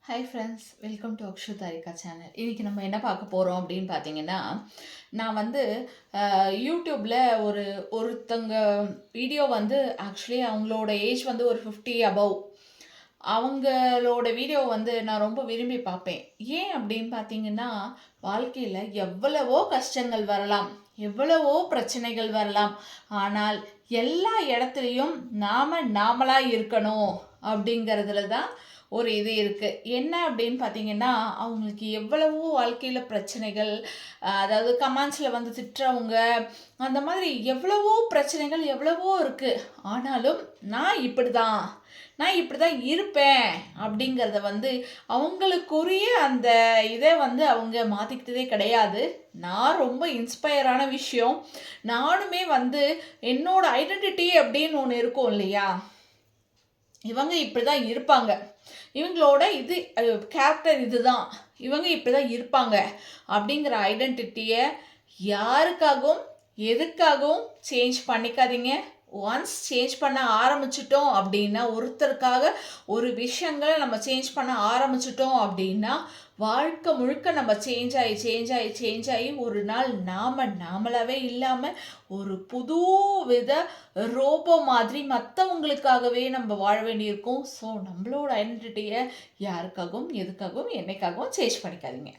Hi friends, welcome to Akshu Tharika channel. இன்றைக்கி நம்ம என்ன பார்க்க போகிறோம் அப்படின்னு பார்த்தீங்கன்னா, நான் வந்து யூடியூப்பில் ஒருத்தங்க வீடியோ வந்து ஆக்சுவலி அவங்களோட ஏஜ் வந்து ஒரு 50 அபவ். அவங்களோட வீடியோ வந்து நான் ரொம்ப விரும்பி பார்ப்பேன். ஏன் அப்படின்னு பார்த்தீங்கன்னா, வாழ்க்கையில் எவ்வளவோ கஷ்டங்கள் வரலாம், எவ்வளவோ பிரச்சனைகள் வரலாம். ஆனால் எல்லா இடத்துலையும் நாமளாக இருக்கணும் அப்படிங்கிறதுல தான் ஒரு இது இருக்குது. என்ன அப்படின்னு பார்த்தீங்கன்னா, அவங்களுக்கு எவ்வளவோ வாழ்க்கையில் பிரச்சனைகள், அதாவது கமெண்ட்ஸில் வந்து திட்டுறவங்க, அந்த மாதிரி எவ்வளவோ பிரச்சனைகள் எவ்வளவோ இருக்குது. ஆனாலும் நான் இப்படி தான் இருப்பேன் அப்படிங்கிறத வந்து அவங்களுக்குரிய அந்த இதை வந்து அவங்க மாற்றிக்கிட்டதே கிடையாது. நான் ரொம்ப இன்ஸ்பயரான விஷயம். நானுமே வந்து என்னோட ஐடென்டிட்டி அப்படின்னு ஒன்று இருக்கும் இல்லையா, இவங்க இப்படி தான் இருப்பாங்க, இவங்களோட இது கேரக்டர் இதுதான், இவங்க இப்படி தான் இருப்பாங்க அப்படிங்கிற ஐடென்டிட்டியை யாருக்காகவும் எதுக்காகவும் சேஞ்ச் பண்ணிக்காதீங்க. ஒன்ஸ் சேஞ்ச் பண்ண ஆரம்பிச்சிட்டோம் அப்படின்னா, ஒருத்தருக்காக ஒரு விஷயங்களை நம்ம சேஞ்ச் பண்ண ஆரம்பிச்சிட்டோம் அப்படின்னா, வாழ்க்கை முழுக்க நம்ம சேஞ்ச் ஆகி ஒரு நாள் நாமளாவே இல்லாமல் ஒரு புது வித ரோபோ மாதிரி மற்றவங்களுக்காகவே நம்ம வாழ வேண்டியிருக்கும். ஸோ நம்மளோட ஐடென்டிட்டியை யாருக்காகவும் எதுக்காகவும் என்னைக்காகவும் சேஞ்ச் பண்ணிக்காதீங்க.